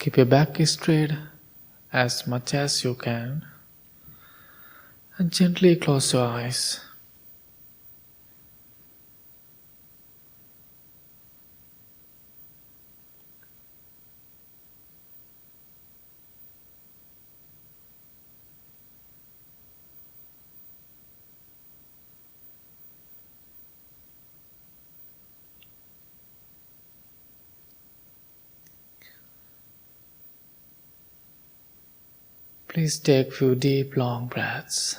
Keep your back straight as much as you can and gently close your eyes. Please take few deep long breaths.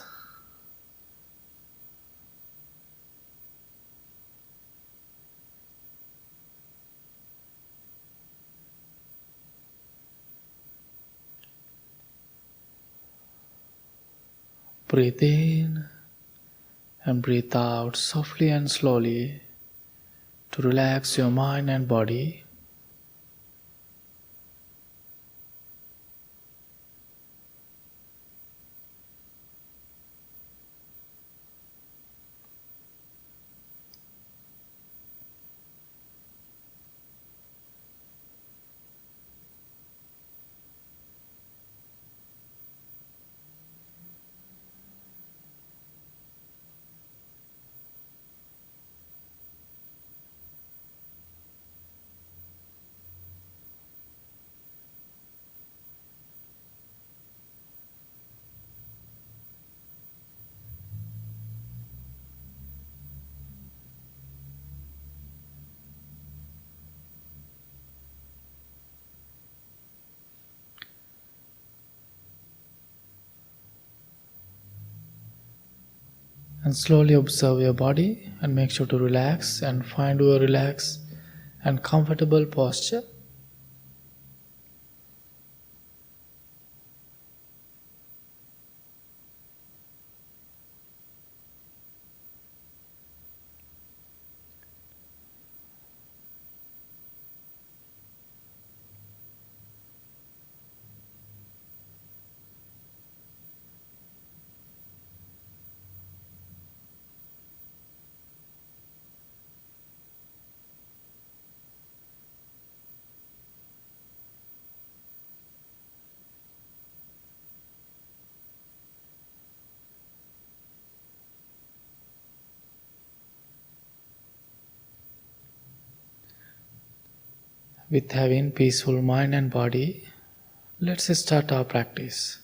Breathe in and breathe out softly and slowly to relax your mind and body. And slowly observe your body and make sure to relax and find your relaxed and comfortable posture. With having peaceful mind and body, let's start our practice.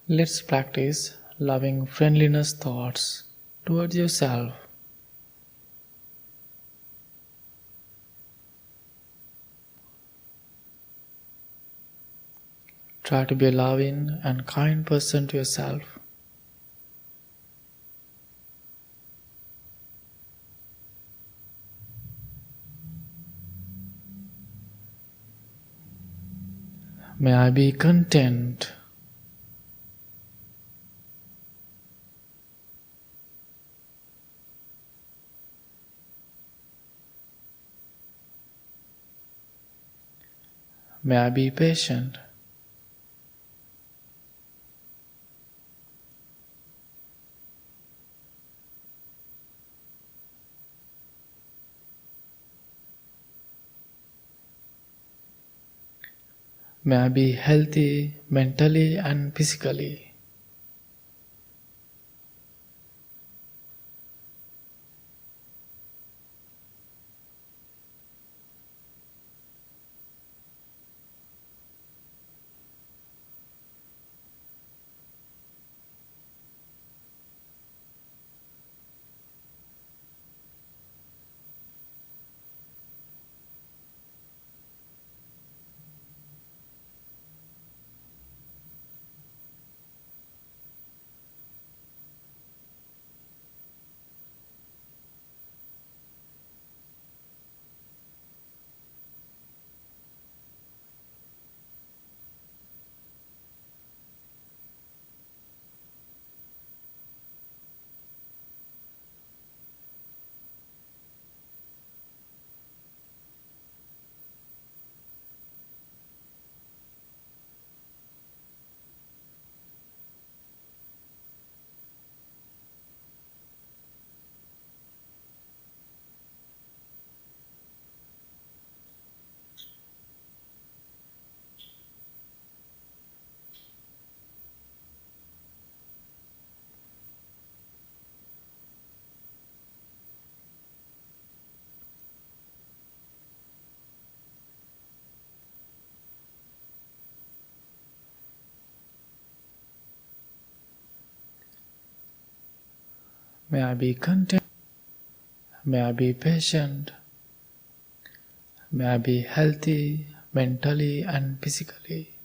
Let's practice loving friendliness thoughts towards yourself. Try to be a loving and kind person to yourself. May I be content. May I be patient. May I be healthy mentally and physically. May I be content. May I be patient. May I be healthy mentally and physically.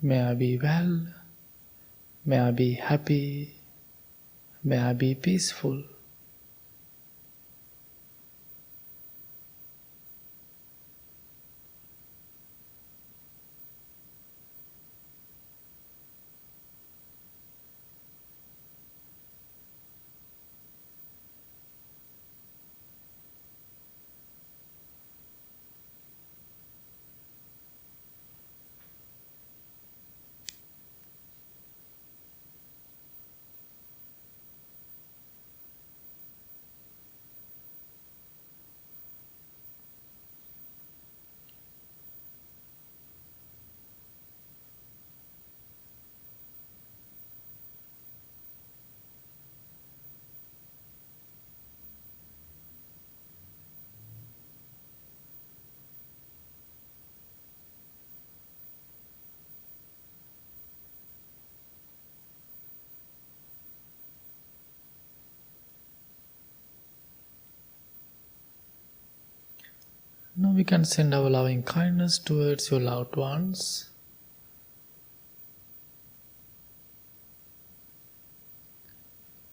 May I be well. May I be happy. May I be peaceful. Now we can send our loving kindness towards your loved ones.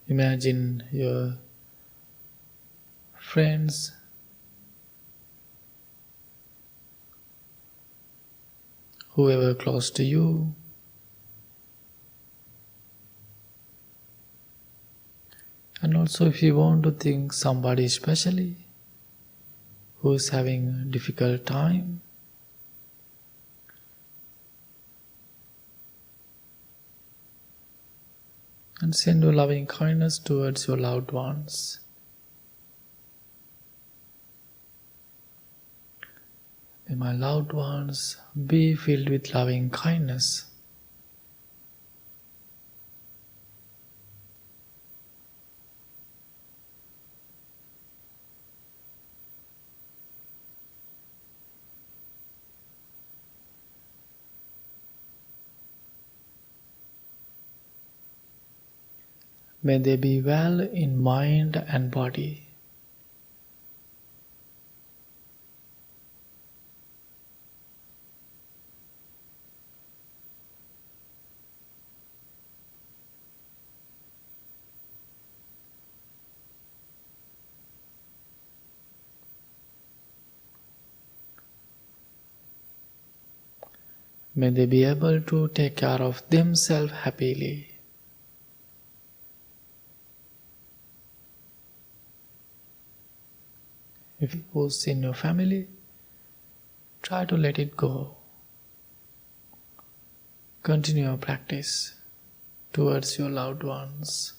Imagine your friends, whoever close to you, and also if you want to think somebody especially who is having a difficult time, and send your loving kindness towards your loved ones. May my loved ones be filled with loving kindness. May they be well in mind and body. May they be able to take care of themselves happily. If it was in your family, try to let it go. Continue your practice towards your loved ones.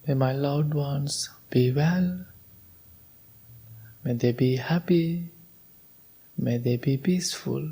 May my loved ones be well. May they be happy. May they be peaceful.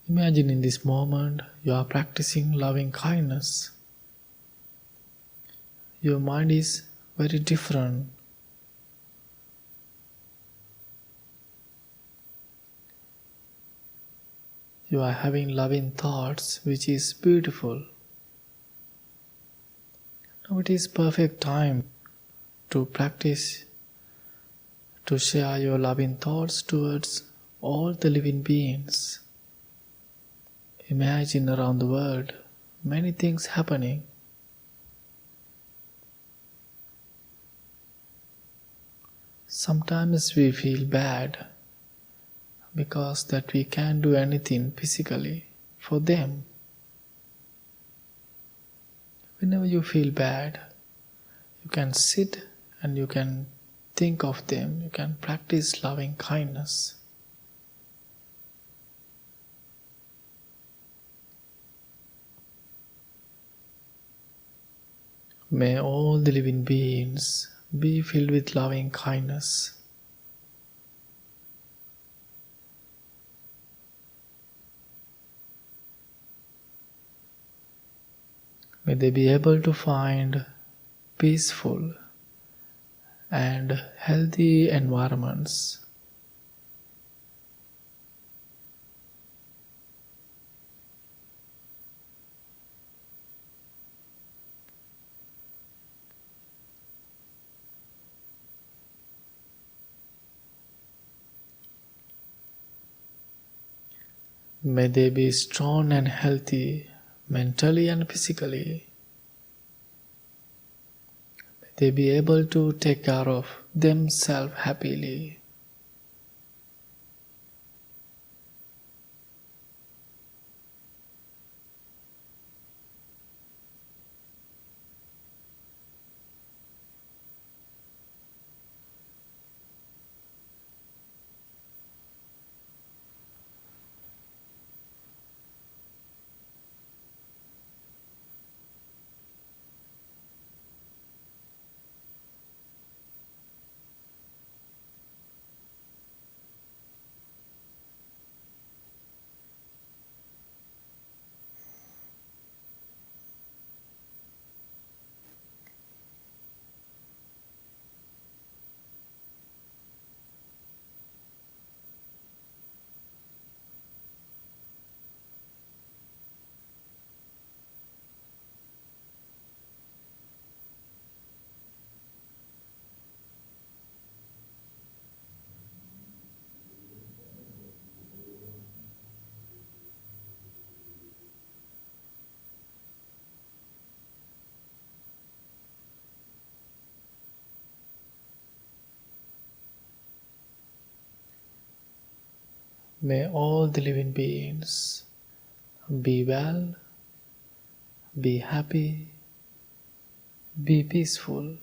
Imagine in this moment you are practicing loving kindness. Your mind is very different. You are having loving thoughts, which is beautiful. Now it is perfect time to practice, to share your loving thoughts towards all the living beings. Imagine around the world many things happening. Sometimes we feel bad because that we can't do anything physically for them. Whenever you feel bad, you can sit and you can think of them. You can practice loving kindness. May all the living beings be filled with loving kindness. May they be able to find peaceful and healthy environments. May they be strong and healthy mentally and physically. May they be able to take care of themselves happily. May all the living beings be well, be happy, be peaceful.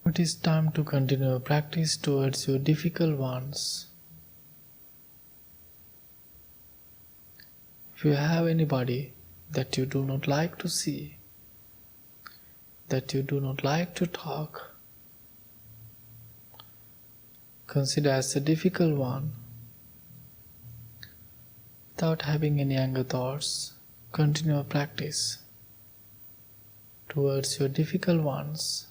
It is time to continue your practice towards your difficult ones. If you have anybody that you do not like to see, that you do not like to talk, consider as a difficult one. Without having any anger thoughts, continue your practice towards your difficult ones.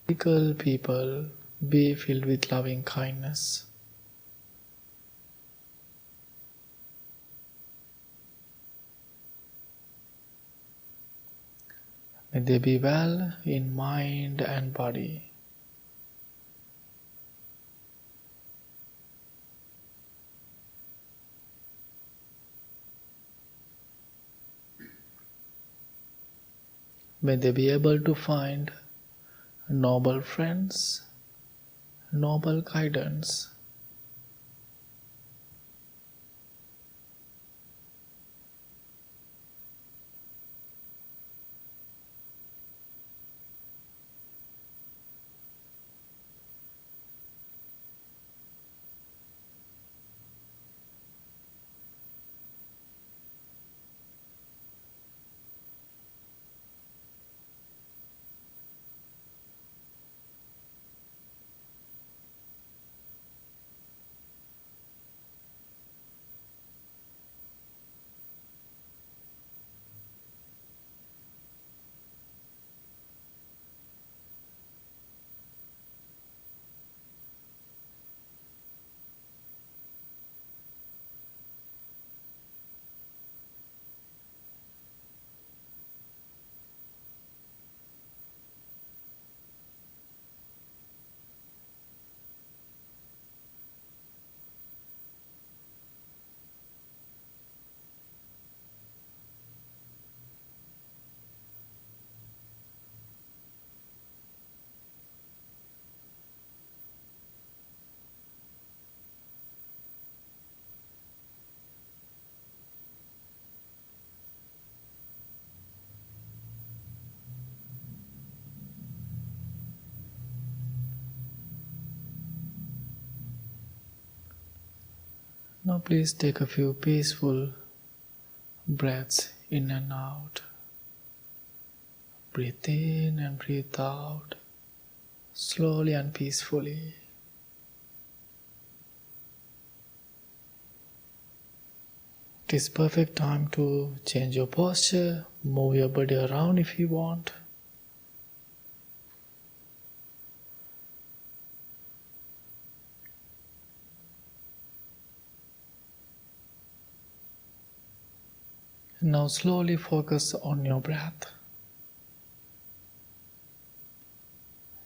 Difficult people, be filled with loving kindness. May they be well in mind and body. May they be able to find noble friends, noble guidance. Now please take a few peaceful breaths in and out. Breathe in and breathe out, slowly and peacefully. It is perfect time to change your posture, move your body around if you want. Now slowly focus on your breath,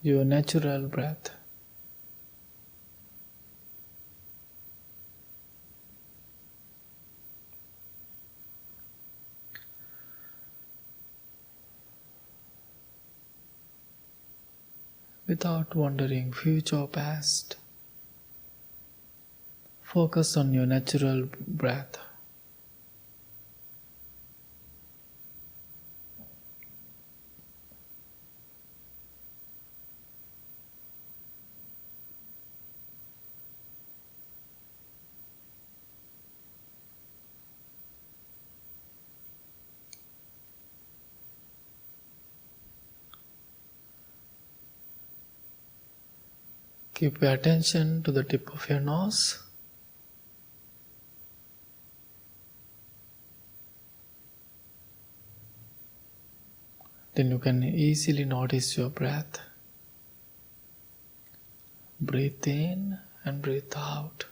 your natural breath. Without wondering future or past, Focus on your natural breath. Keep your attention to the tip of your nose. Then you can easily notice your breath. Breathe in and breathe out.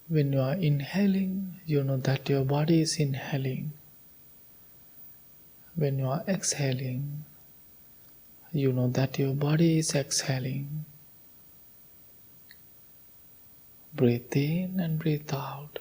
When you are inhaling, you know that your body is inhaling. When you are exhaling, you know that your body is exhaling. Breathe in and breathe out.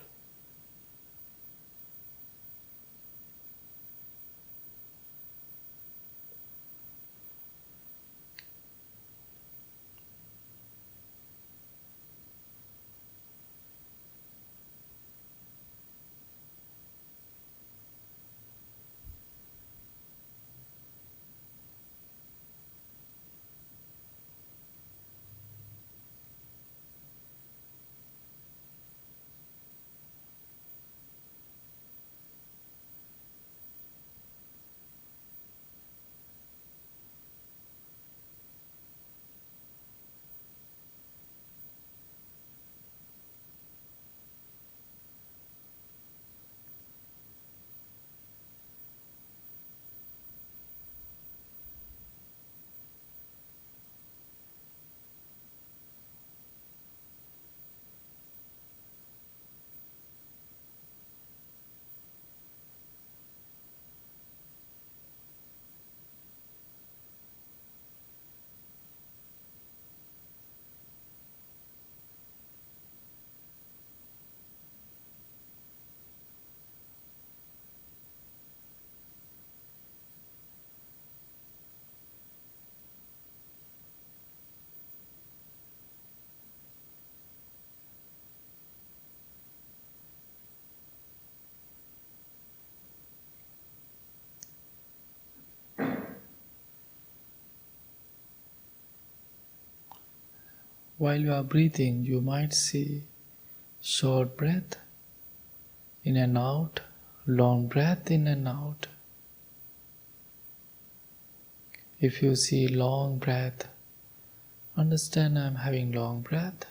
While you are breathing, you might see short breath in and out, long breath in and out. If you see long breath, understand I am having long breath.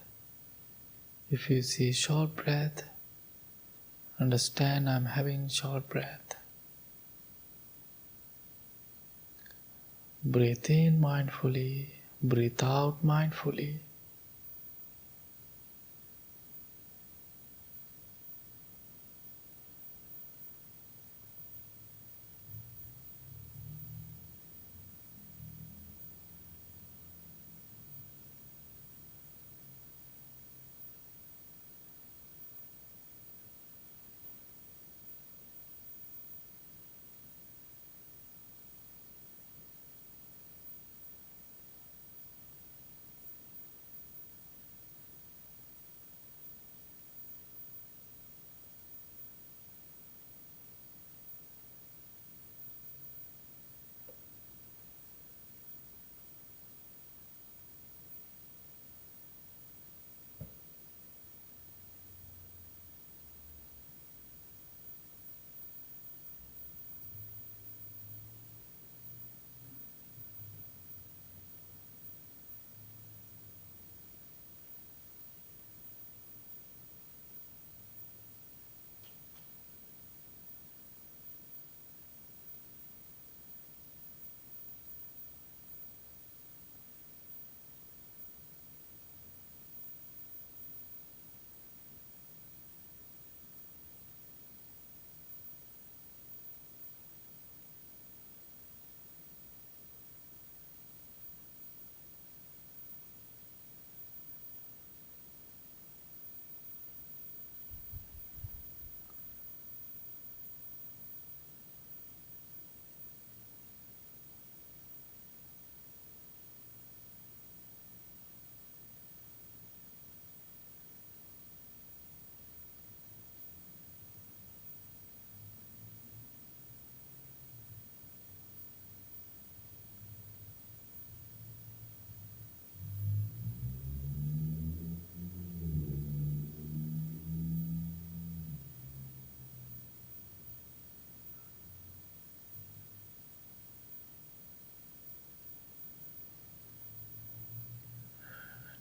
If you see short breath, understand I am having short breath. Breathe in mindfully, Breathe out mindfully.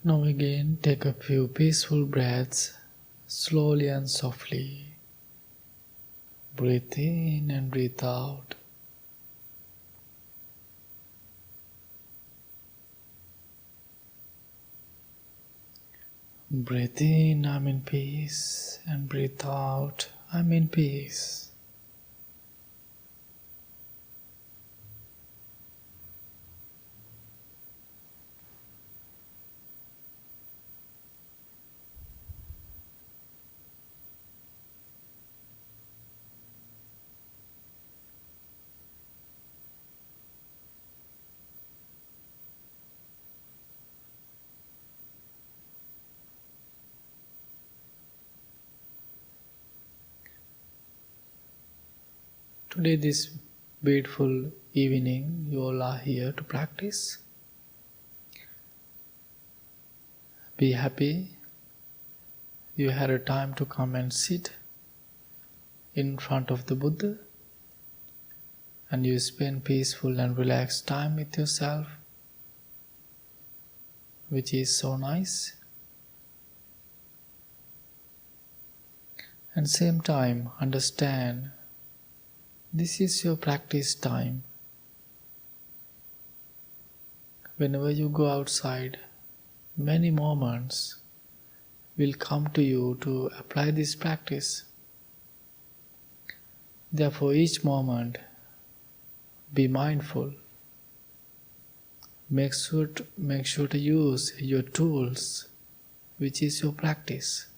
Now again, take a few peaceful breaths, slowly and softly. Breathe in and breathe out. Breathe in, I'm in peace, and breathe out, I'm in peace. Today, this beautiful evening, you all are here to practice. Be happy. You had a time to come and sit in front of the Buddha, and you spend peaceful and relaxed time with yourself, which is so nice. And same time, understand this is your practice time. Whenever you go outside, many moments will come to you to apply this practice. Therefore, each moment, be mindful. Make sure to use your tools, which is your practice.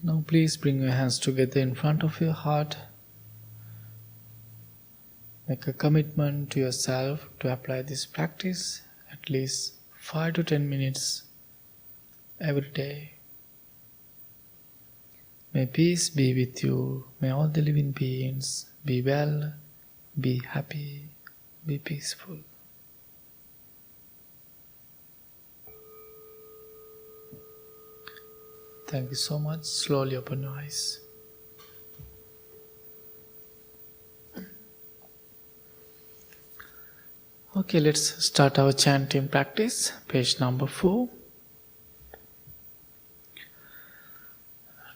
Now please bring your hands together in front of your heart. Make a commitment to yourself to apply this practice at least 5 to 10 minutes every day. May peace be with you. May all the living beings be well, be happy, be peaceful. Thank you so much. Slowly open your eyes. Okay, let's start our chanting practice. Page number 4.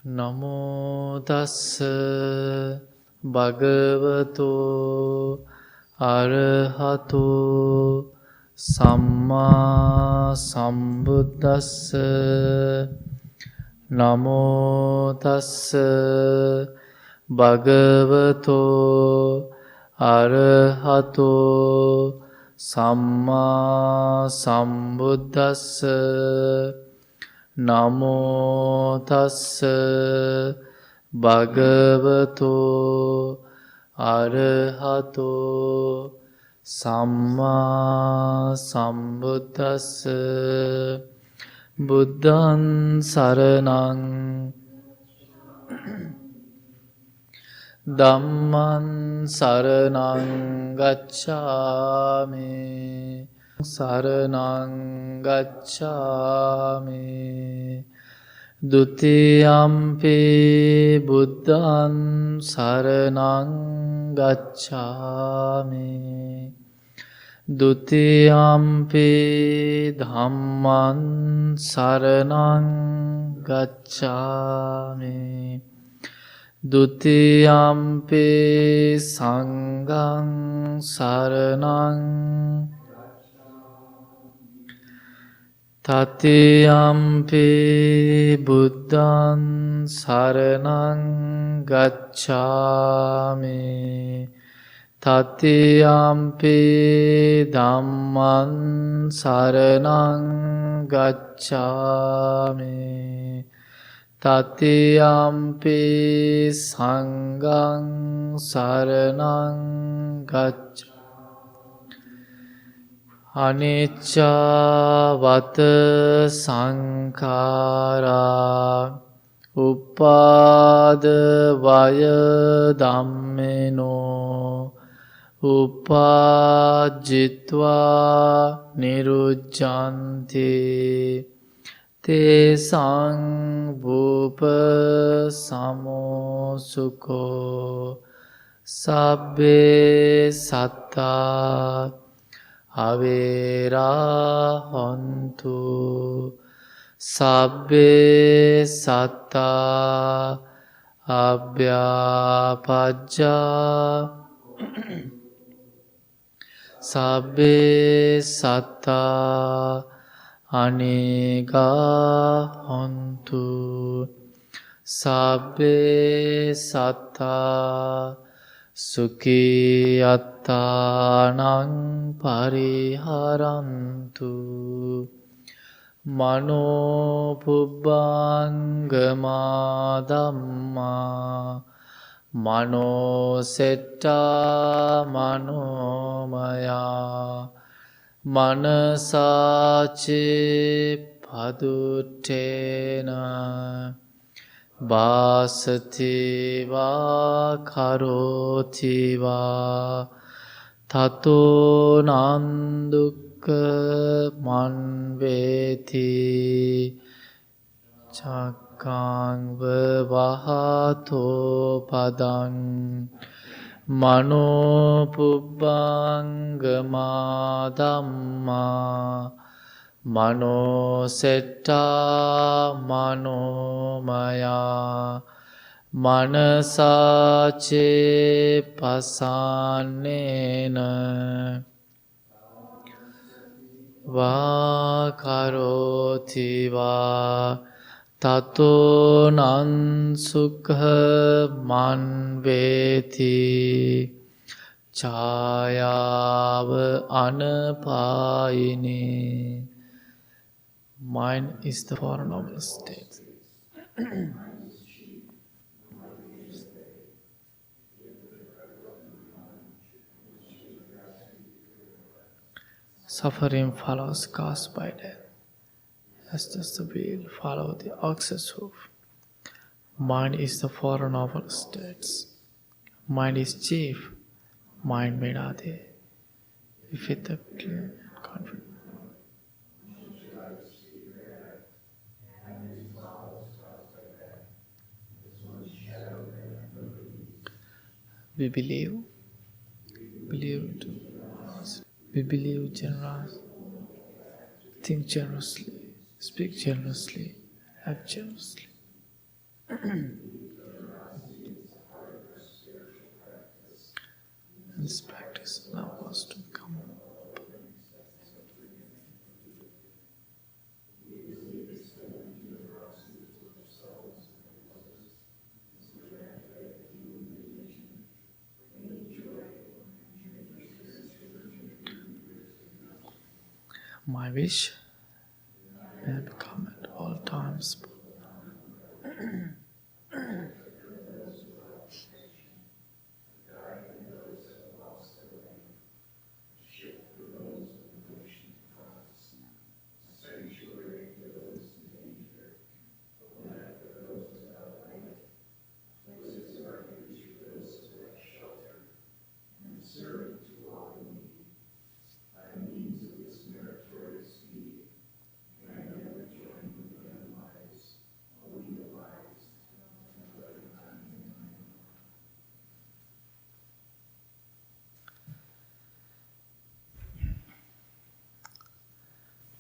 නමෝ තස්ස භගවතෝ අරහතෝ සම්මා සම්බුද්දස්ස නමෝ තස්ස භගවතෝ අරහතෝ සම්මා සම්බුද්දස්ස නමෝ තස්ස භගවතෝ අරහතෝ සම්මා සම්බුද්දස්ස බුද්ධං සරණං ධම්මං සරණං ගච්ඡාමි සරණං ගච්ඡාමි ဒုတိယံ පි බුද්ධං සරණං ගච්ඡාමි ဒုတိယံ පි ධම්මං සරණං ගච්ඡාමි ဒုတိယံ පි සංඝං සරණං තතියම්පි බුද්ධං සරණං ගච්ඡාමි තතියම්පි ධම්මං සරණං ගච්ඡාමි තතියම්පි සංඝං සරණං ගච්ඡාමි අනිච්චවත සංඛාරා උපාද වය ධම්මේනෝ උපාජිත්වා නිරුච්ඡන්ති තේසං භූප සමෝසුකෝ සබ්බේ සත්තා අවේරා හොන්තු සබ්බේ සත්තා අභ්‍යාපජ්ජා සබ්බේ සත්තා අනේගා හොන්තු සබ්බේ සත්තා සුඛී අත්තානං පරිහරන්තු මනෝ පුබ්බංගමා ධම්මා මනෝ සෙට්ටා මනෝමයා මනසාචේ පදුට්ඨේන වාසතිවා කරෝතිවා තතෝ නන්දුක්ක මන්වේති චක්ඛං වහතෝ පදං මනෝ පුබ්බංගමා ධම්මා මනෝ සෙට්ටා මනෝමයා මනසාචේ පසන්නේන වා කරෝතිවා තතෝ නං සුඛ මන්වේති ඡායාව අනපායිනේ. Mind is the Four Noble States. Suffering follows caused by death, as does the wheel follow the ox's hoof. Mind is the Four Noble States. Mind is chief. Mind made Adi. If it the clear confident. We believe to we believe generously, think generously, speak generously, act generously. This practice allows us to become open. My wish may become at all times.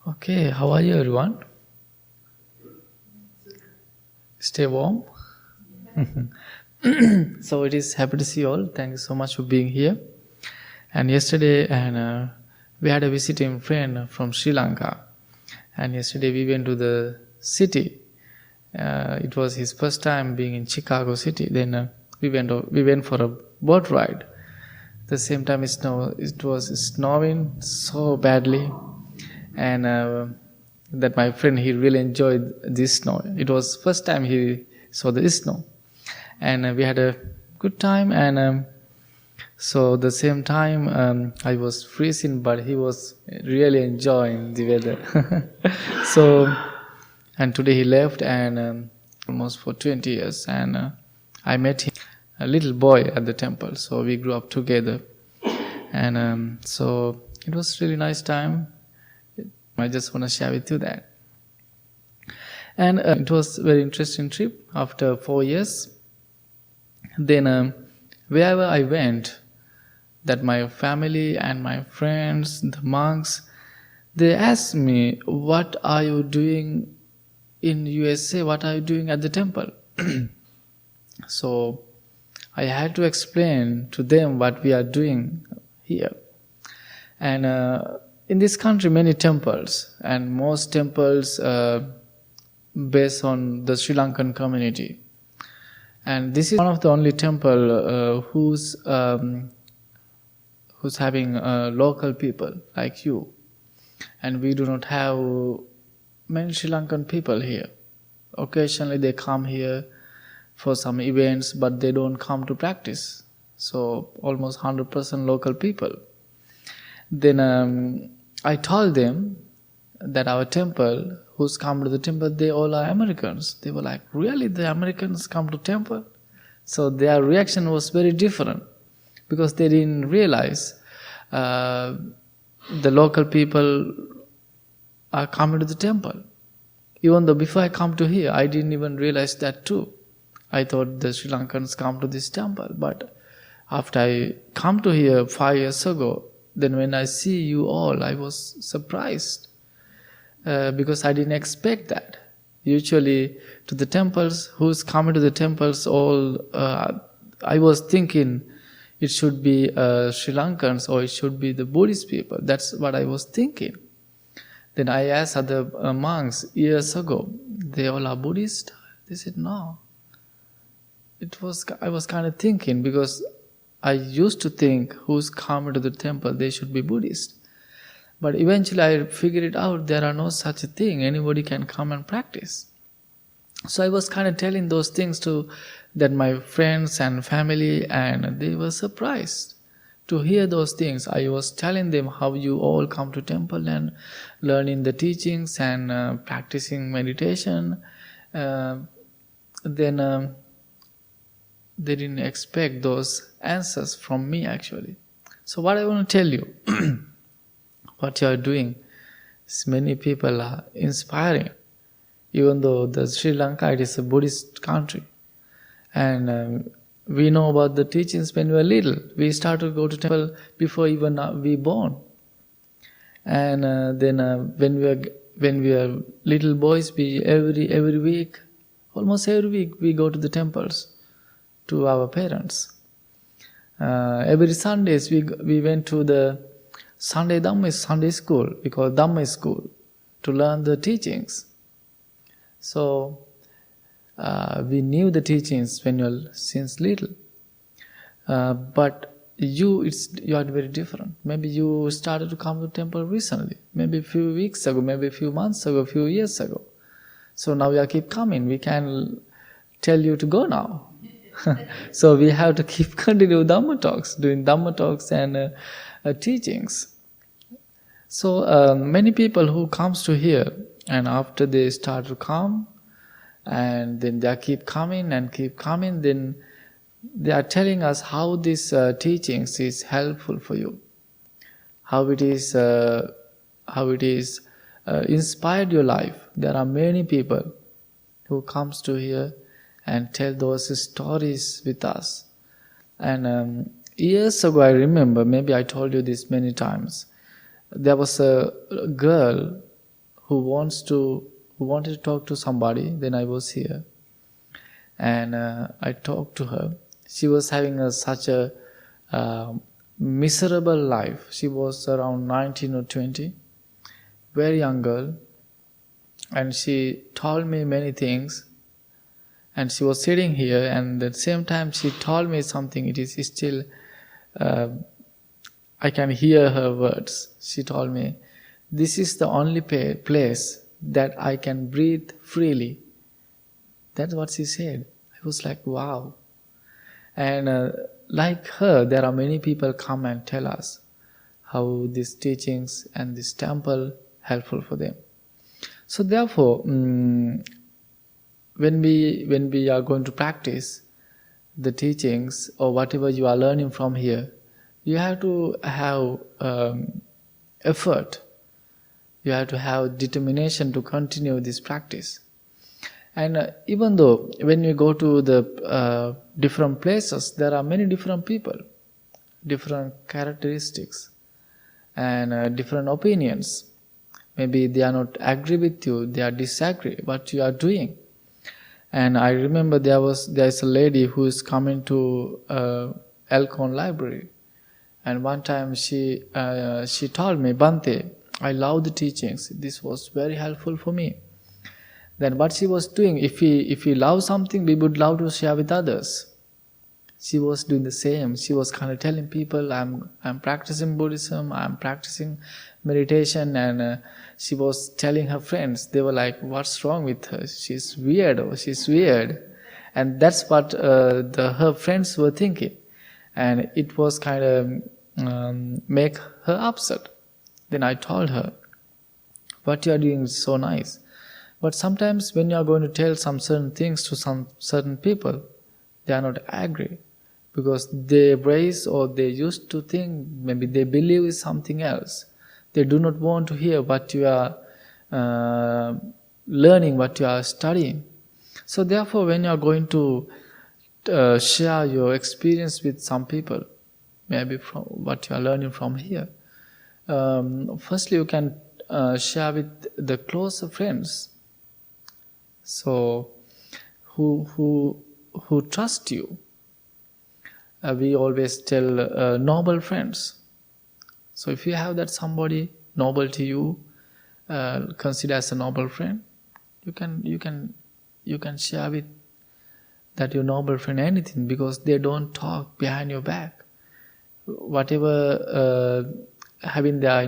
Okay, how are you everyone? Stay warm. So it is happy to see you all. Thank you so much for being here. And yesterday, we had a visiting friend from Sri Lanka. And yesterday we went to the city. It was his first time being in Chicago city. Then we went for a boat ride. At the same time, it was snowing so badly, and that my friend, he really enjoyed this snow. It was first time he saw the snow, and we had a good time. And so the same time, I was freezing, but he was really enjoying the weather. So, and today he left, and almost for 20 years, and I met him, a little boy, at the temple. So we grew up together, and so it was really nice time. I just want to share with you that. And it was a very interesting trip after 4 years. Then wherever I went, that my family and my friends, the monks, they asked me, what are you doing in USA? What are you doing at the temple? So I had to explain to them what we are doing here. And in this country, many temples, and most temples based on the Sri Lankan community. And this is one of the only temple who's having local people like you. And we do not have many Sri Lankan people here. Occasionally they come here for some events, but they don't come to practice. So almost 100% local people. Then I told them that our temple, who's come to the temple, they all are Americans. They were like, really, the Americans come to temple? So their reaction was very different, because they didn't realize the local people are coming to the temple. Even though before I come to here, I didn't even realize that too. I thought the Sri Lankans come to this temple. But after I come to here 5 years ago, then when I see you all, I was surprised, because I didn't expect that. Usually to the temples, who's coming to the temples, all I was thinking it should be Sri Lankans, or it should be the Buddhist people. That's what I was thinking. Then I asked other monks years ago, they all are Buddhist? They said no. I was kind of thinking, because I used to think who's coming to the temple, they should be Buddhist. But eventually I figured it out, there are no such a thing. Anybody can come and practice. So I was kind of telling those things to that my friends and family, and they were surprised to hear those things. I was telling them how you all come to temple and learning the teachings and practicing meditation. Then they didn't expect those answers from me actually. So what I want to tell you, what you are doing, is many people are inspiring. Even though the Sri Lanka, it is a Buddhist country. And we know about the teachings when we were little. We started to go to temple before even we born. And then when we were little boys, we every week Almost every week we go to the temples to our parents. Every Sundays we went to the Sunday school, we call Dhamma school, to learn the teachings. So we knew the teachings when you're since little. But you are very different. Maybe you started to come to temple recently, maybe a few weeks ago, maybe a few months ago, a few years ago. So now you keep coming. We can tell you to go now. So we have to keep continue Dhamma talks, doing Dhamma talks and teachings. So many people who comes to here, and after they start to come, and then they keep coming, then they are telling us how this teachings is helpful for you, how it is inspired your life. There are many people who comes to here and tell those stories with us. And years ago, I remember, maybe I told you this many times, there was a girl who wanted to talk to somebody. Then I was here, and I talked to her. She was having such a miserable life. She was around 19 or 20, very young girl, and she told me many things. And she was sitting here, and at the same time she told me something. It is still, I can hear her words. She told me, "This is the only place that I can breathe freely." That's what she said. I was like, wow. And like her, there are many people come and tell us how these teachings and this temple helpful for them. So therefore, when we are going to practice the teachings or whatever you are learning from here, you have to have effort. You have to have determination to continue this practice. And even though when you go to the different places, there are many different people, different characteristics, and different opinions. Maybe they are not agree with you, they are disagree what you are doing. And I remember there is a lady who is coming to Elkhorn Library, and one time she told me, "Bhante, I love the teachings. This was very helpful for me." Then what she was doing, if we love something, we would love to share with others. She was doing the same. She was kind of telling people, I'm practicing Buddhism, I'm practicing meditation, and she was telling her friends. They were like, "What's wrong with her? She's weird, or she's weird." And that's what her friends were thinking. And it was kind of make her upset. Then I told her, "What you are doing is so nice. But sometimes when you are going to tell some certain things to some certain people, they are not agree, because they embrace or they used to think, maybe they believe is something else. They do not want to hear what you are learning, what you are studying." So therefore, when you are going to share your experience with some people, maybe from what you are learning from here, firstly you can share with the closer friends. So, who trust you? We always tell noble friends. So, if you have that somebody noble to you, consider as a noble friend, you can share with that your noble friend anything, because they don't talk behind your back. Whatever having their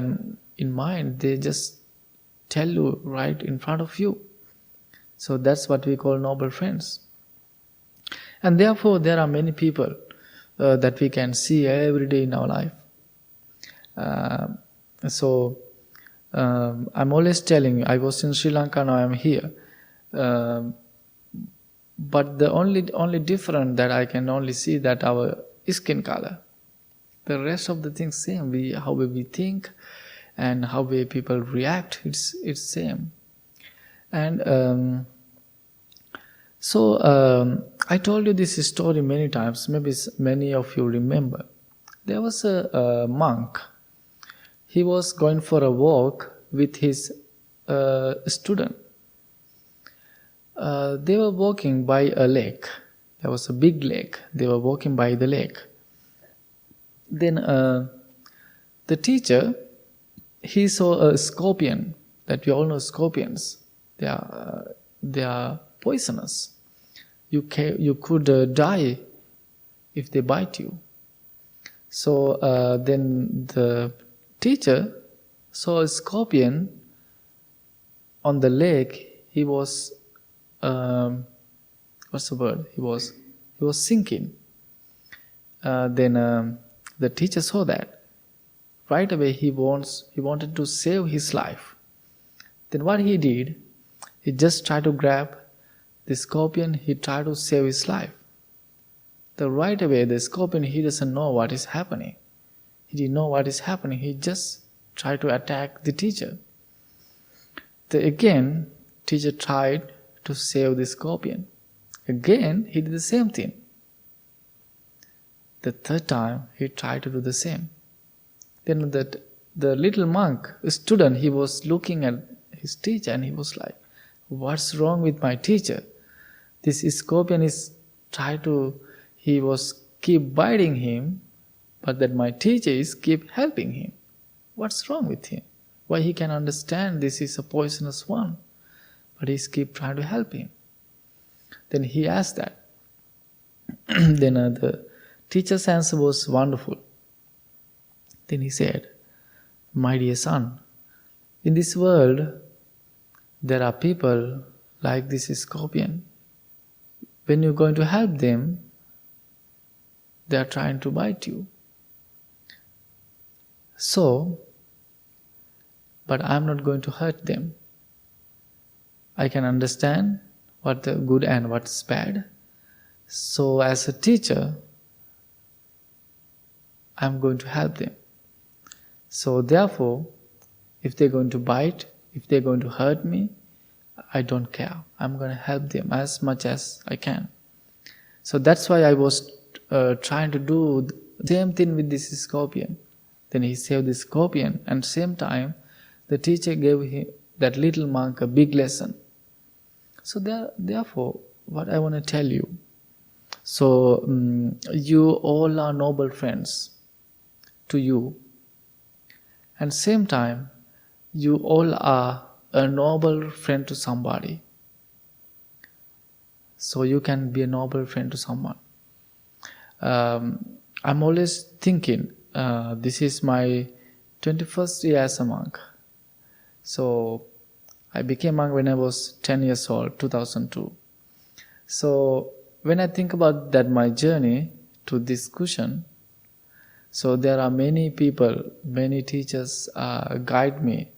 in mind, they just tell you right in front of you. So that's what we call noble friends. And therefore, there are many people that we can see every day in our life. So I'm always telling you, I was in Sri Lanka, now I'm here. But the only difference that I can only see that our skin color. The rest of the things same. How we think and how people react, it's same. And I told you this story many times. Maybe many of you remember. There was a monk. He was going for a walk with his student. They were walking by a lake. There was a big lake. They were walking by the lake. Then the teacher, he saw a scorpion. That we all know scorpions. They are poisonous. You could die if they bite you. So then the teacher saw a scorpion on the lake. He was what's the word? He was sinking. Then the teacher saw that. Right away he wanted to save his life. Then what he did, he just tried to grab the scorpion. He tried to save his life. Then right away the scorpion, he doesn't know what is happening. He didn't know what is happening. He just tried to attack the teacher. Again, teacher tried to save the scorpion. Again, he did the same thing. The third time, he tried to do the same. Then the little monk, student, he was looking at his teacher and he was like, what's wrong with my teacher? This scorpion is he was keep biting him, but that my teacher is keep helping him. What's wrong with him? Why he can understand this is a poisonous one, but he's keep trying to help him. Then he asked that. Then the teacher's answer was wonderful. Then he said, my dear son, in this world, there are people like this scorpion. When you're going to help them, they are trying to bite you. So, but I'm not going to hurt them. I can understand what's good and what's bad. So as a teacher, I'm going to help them. So therefore, if they're going to bite, if they're going to hurt me, I don't care. I'm going to help them as much as I can. So that's why I was trying to do the same thing with this scorpion. Then he saved the scorpion, and same time, the teacher gave him, that little monk, a big lesson. So therefore, what I want to tell you, so you all are noble friends to you, and same time, you all are a noble friend to somebody. So you can be a noble friend to someone. I'm always thinking, this is my 21st year as a monk. So I became monk when I was 10 years old, 2002. So when I think about that, my journey to this cushion, so there are many people, many teachers guide me,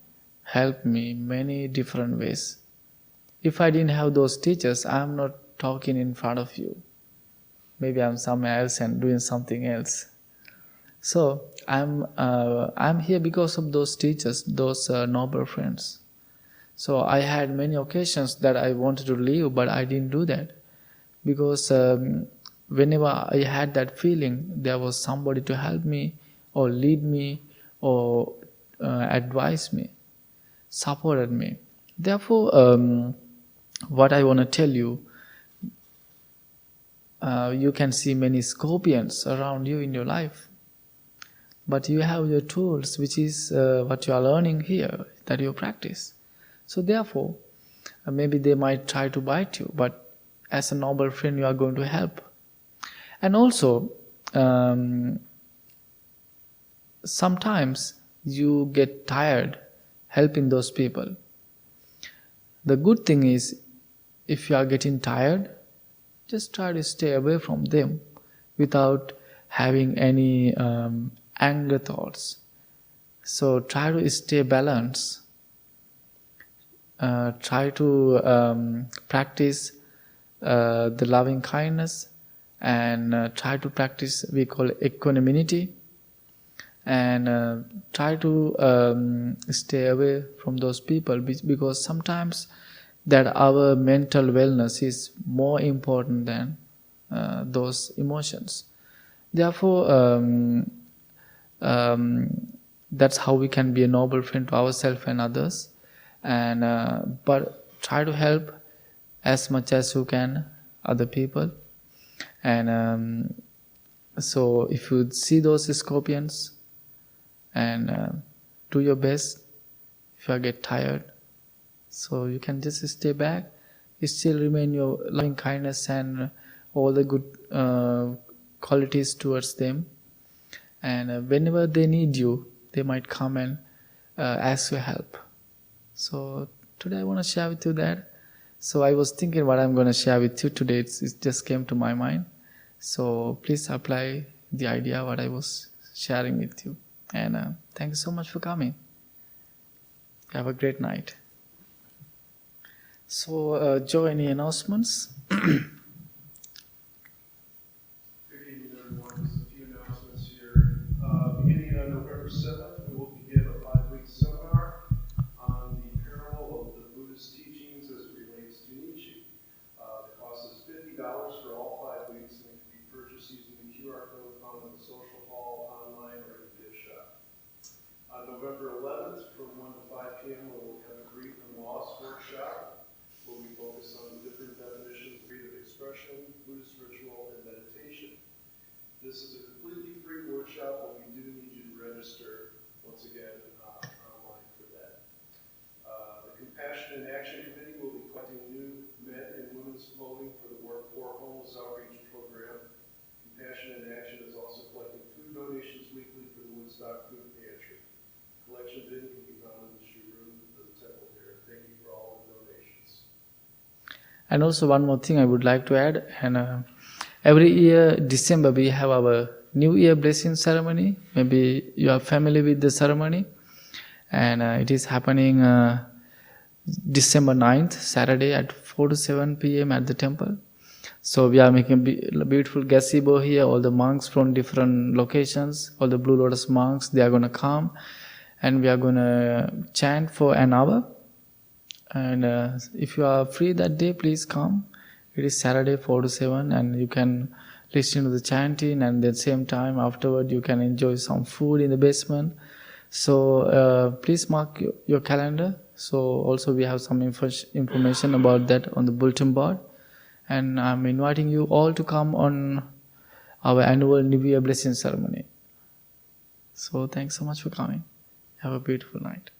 help me many different ways. If I didn't have those teachers, I'm not talking in front of you. Maybe I'm somewhere else and doing something else. So I'm here because of those teachers, those noble friends. So I had many occasions that I wanted to leave, but I didn't do that because whenever I had that feeling, there was somebody to help me or lead me or advise me, supported me. Therefore, what I want to tell you, you can see many scorpions around you in your life, but you have your tools, which is what you are learning here, that you practice. So therefore, maybe they might try to bite you, but as a noble friend, you are going to help. And also, sometimes you get tired helping those people. The good thing is, if you are getting tired, just try to stay away from them without having any anger thoughts. So try to stay balanced. Try to practice the loving kindness and try to practice, we call it equanimity, and try to stay away from those people because sometimes that our mental wellness is more important than those emotions. Therefore, that's how we can be a noble friend to ourselves and others. And but try to help as much as you can other people. And so if you see those scorpions, and do your best. If you get tired, so you can just stay back. You still remain your loving kindness and all the good qualities towards them. And whenever they need you, they might come and ask your help. So today I want to share with you that. So I was thinking what I'm going to share with you today. It just came to my mind. So please apply the idea what I was sharing with you. And thank you so much for coming. Have a great night. So, Joe, any announcements? Good evening, everyone. Just a few announcements here. Beginning on November 7th, we will begin a 5-week seminar on the parable of the Buddhist teachings as it relates to Nietzsche. The cost is $50 for all 5 weeks, and it can be purchased using the QR code found in the social hall, online, or in the gift shop. On November 11th, from 1 to 5 p.m., we will have a Grief and Loss workshop, where we focus on the different definitions of freedom of expression, Buddhist ritual, and meditation. This is a completely free workshop, but we do need you to register, once again, online for that. The Compassion and Action Committee will be collecting new men and women's clothing for the Work for Homeless Outreach Program. Compassion and Action is also collecting food donations weekly for the Woodstock Food Pantry. Collection bin can be found in the shoe room of the temple here. Thank you for all the donations. And also one more thing I would like to add. And every year, December, we have our New Year blessing ceremony. Maybe you are familiar with the ceremony. And it is happening December 9th, Saturday at 4 to 7 p.m. at the temple. So we are making a beautiful gazebo here. All the monks from different locations, all the Blue Lotus monks, they are going to come. And we are going to chant for an hour. And if you are free that day, please come. It is Saturday 4 to 7, and you can listen to the chanting, and at the same time afterward you can enjoy some food in the basement. So please mark your calendar. So also we have some information about that on the bulletin board. And I'm inviting you all to come on our annual New Year blessing ceremony. So thanks so much for coming. Have a beautiful night.